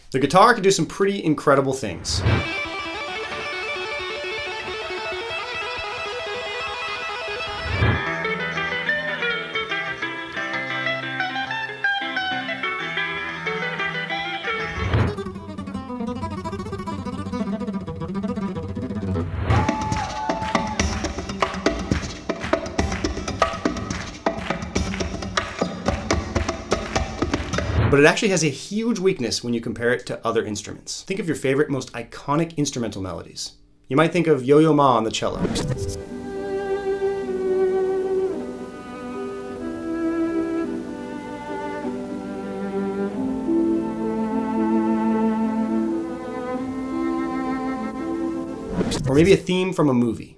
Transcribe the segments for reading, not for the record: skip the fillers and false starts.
The guitar can do some pretty incredible things. But it actually has a huge weakness when you compare it to other instruments. Think of your favorite, most iconic instrumental melodies. You might think of Yo-Yo Ma on the cello. Or maybe a theme from a movie.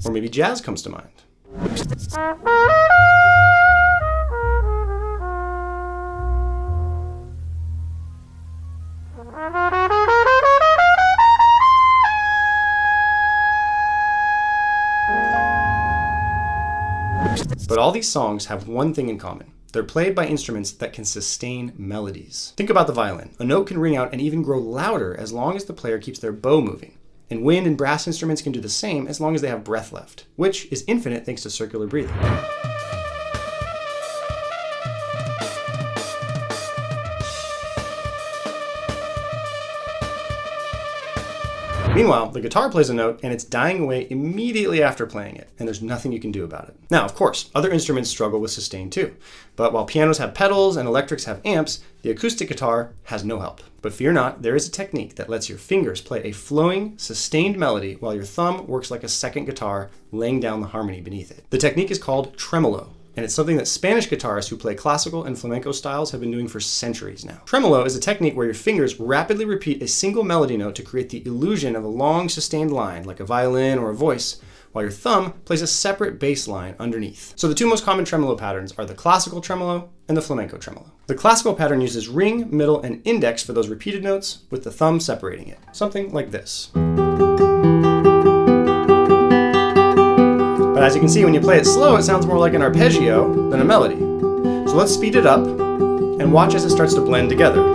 Or maybe jazz comes to mind. But all these songs have one thing in common. They're played by instruments that can sustain melodies. Think about the violin. A note can ring out and even grow louder as long as the player keeps their bow moving. And wind and brass instruments can do the same as long as they have breath left, which is infinite thanks to circular breathing. Meanwhile, the guitar plays a note and it's dying away immediately after playing it, and there's nothing you can do about it. Now, of course, other instruments struggle with sustain too, but while pianos have pedals and electrics have amps, the acoustic guitar has no help. But fear not, there is a technique that lets your fingers play a flowing, sustained melody while your thumb works like a second guitar, laying down the harmony beneath it. The technique is called tremolo, and it's something that Spanish guitarists who play classical and flamenco styles have been doing for centuries now. Tremolo is a technique where your fingers rapidly repeat a single melody note to create the illusion of a long sustained line, like a violin or a voice, while your thumb plays a separate bass line underneath. So the two most common tremolo patterns are the classical tremolo and the flamenco tremolo. The classical pattern uses ring, middle, and index for those repeated notes, with the thumb separating it. Something like this. But as you can see, when you play it slow, it sounds more like an arpeggio than a melody. So let's speed it up and watch as it starts to blend together.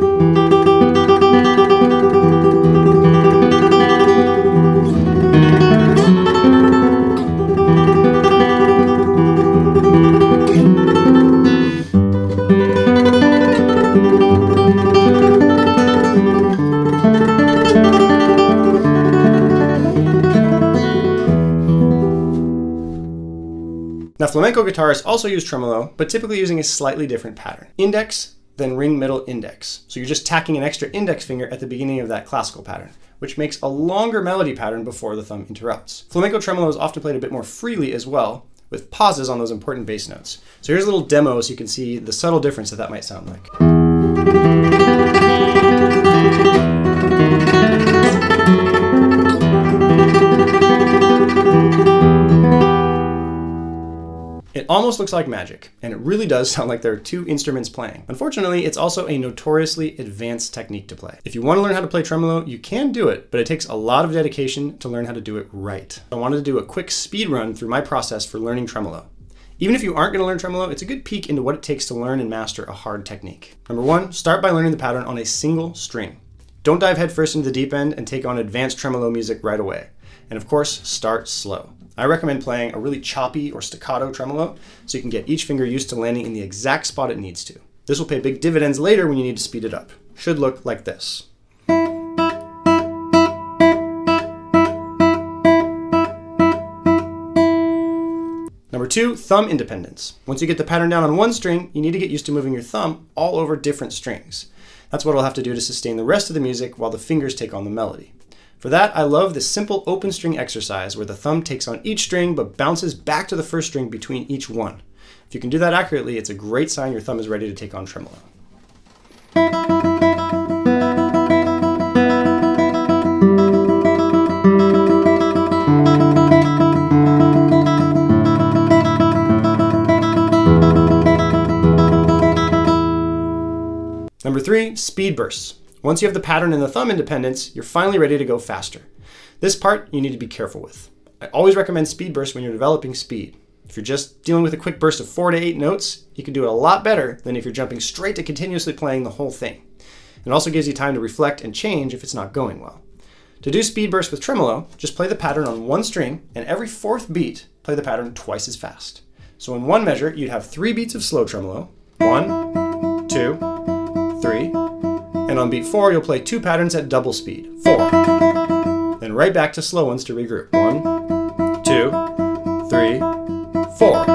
Now, flamenco guitarists also use tremolo, but typically using a slightly different pattern. Index, then ring, middle, index. So you're just tacking an extra index finger at the beginning of that classical pattern, which makes a longer melody pattern before the thumb interrupts. Flamenco tremolo is often played a bit more freely as well, with pauses on those important bass notes. So here's a little demo so you can see the subtle difference that might sound like. It almost looks like magic, and it really does sound like there are two instruments playing. Unfortunately, it's also a notoriously advanced technique to play. If you want to learn how to play tremolo, you can do it, but it takes a lot of dedication to learn how to do it right. I wanted to do a quick speed run through my process for learning tremolo. Even if you aren't going to learn tremolo, it's a good peek into what it takes to learn and master a hard technique. Number one, start by learning the pattern on a single string. Don't dive headfirst into the deep end and take on advanced tremolo music right away. And of course, start slow. I recommend playing a really choppy or staccato tremolo so you can get each finger used to landing in the exact spot it needs to. This will pay big dividends later when you need to speed it up. Should look like this. Number two, thumb independence. Once you get the pattern down on one string, you need to get used to moving your thumb all over different strings. That's what I'll have to do to sustain the rest of the music while the fingers take on the melody. For that, I love this simple open string exercise where the thumb takes on each string but bounces back to the first string between each one. If you can do that accurately, it's a great sign your thumb is ready to take on tremolo. Number three, Finally, speed bursts. Once you have the pattern and the thumb independence, you're finally ready to go faster. This part you need to be careful with. I always recommend speed bursts when you're developing speed. If you're just dealing with a quick burst of 4 to 8 notes, you can do it a lot better than if you're jumping straight to continuously playing the whole thing. It also gives you time to reflect and change if it's not going well. To do speed bursts with tremolo, just play the pattern on one string, and every fourth beat, play the pattern twice as fast. So in one measure, you'd have 3 beats of slow tremolo, 1, 2, 3, and on beat 4, you'll play 2 patterns at double speed, 4. Then right back to slow ones to regroup, 1, 2, 3, 4.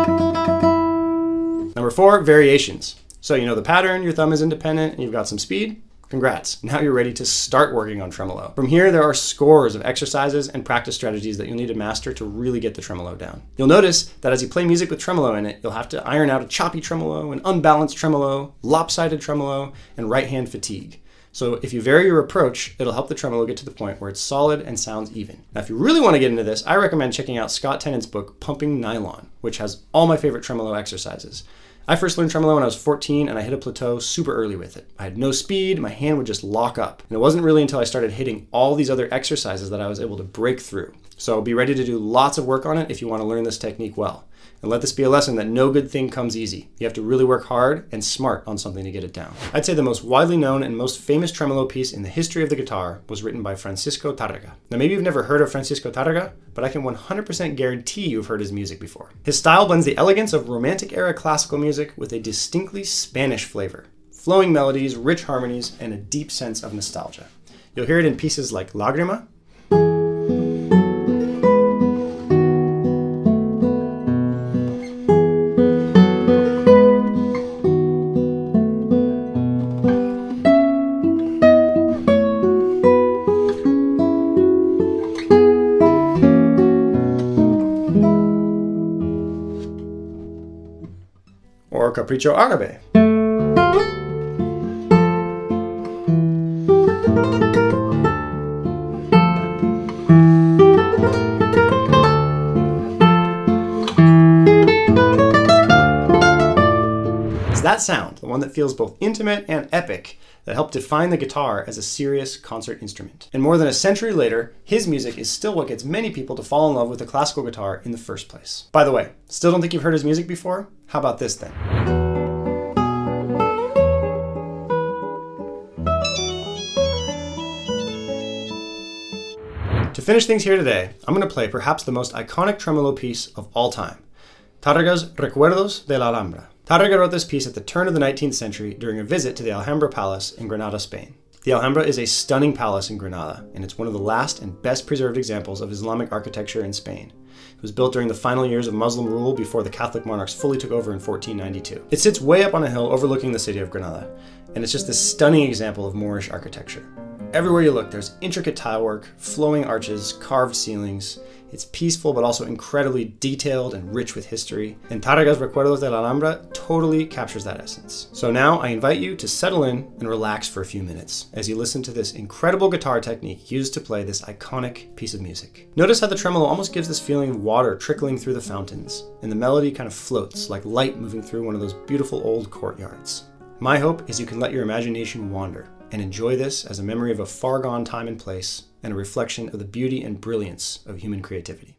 Number 4, variations. So you know the pattern, your thumb is independent, and you've got some speed. Congrats, now you're ready to start working on tremolo. From here, there are scores of exercises and practice strategies that you'll need to master to really get the tremolo down. You'll notice that as you play music with tremolo in it, you'll have to iron out a choppy tremolo, an unbalanced tremolo, lopsided tremolo, and right hand fatigue. So if you vary your approach, it'll help the tremolo get to the point where it's solid and sounds even. Now, if you really want to get into this, I recommend checking out Scott Tennant's book, Pumping Nylon, which has all my favorite tremolo exercises. I first learned tremolo when I was 14 and I hit a plateau super early with it. I had no speed, my hand would just lock up. And it wasn't really until I started hitting all these other exercises that I was able to break through. So be ready to do lots of work on it if you want to learn this technique well. And let this be a lesson that no good thing comes easy. You have to really work hard and smart on something to get it down. I'd say the most widely known and most famous tremolo piece in the history of the guitar was written by Francisco Tárrega. Now maybe you've never heard of Francisco Tárrega, but I can 100% guarantee you've heard his music before. His style blends the elegance of Romantic era classical music with a distinctly Spanish flavor. Flowing melodies, rich harmonies, and a deep sense of nostalgia. You'll hear it in pieces like Lágrima, or Capricho Árabe. It's that sound, the one that feels both intimate and epic, that helped define the guitar as a serious concert instrument. And more than a century later, his music is still what gets many people to fall in love with the classical guitar in the first place. By the way, still don't think you've heard his music before? How about this then? To finish things here today, I'm going to play perhaps the most iconic tremolo piece of all time, Tárrega's Recuerdos de la Alhambra. Tárrega wrote this piece at the turn of the 19th century during a visit to the Alhambra Palace in Granada, Spain. The Alhambra is a stunning palace in Granada, and it's one of the last and best preserved examples of Islamic architecture in Spain. It was built during the final years of Muslim rule before the Catholic monarchs fully took over in 1492. It sits way up on a hill overlooking the city of Granada, and it's just this stunning example of Moorish architecture. Everywhere you look, there's intricate tilework, flowing arches, carved ceilings. It's peaceful but also incredibly detailed and rich with history. And Tárrega's Recuerdos de la Alhambra totally captures that essence. So now I invite you to settle in and relax for a few minutes as you listen to this incredible guitar technique used to play this iconic piece of music. Notice how the tremolo almost gives this feeling of water trickling through the fountains, and the melody kind of floats like light moving through one of those beautiful old courtyards. My hope is you can let your imagination wander and enjoy this as a memory of a far-gone time and place and a reflection of the beauty and brilliance of human creativity.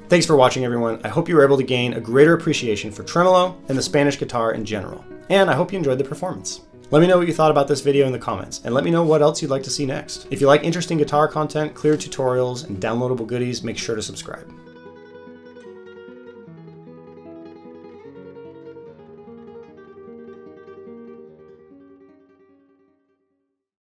Thanks for watching, everyone. I hope you were able to gain a greater appreciation for tremolo and the Spanish guitar in general. And I hope you enjoyed the performance. Let me know what you thought about this video in the comments, and let me know what else you'd like to see next. If you like interesting guitar content, clear tutorials, and downloadable goodies, make sure to subscribe.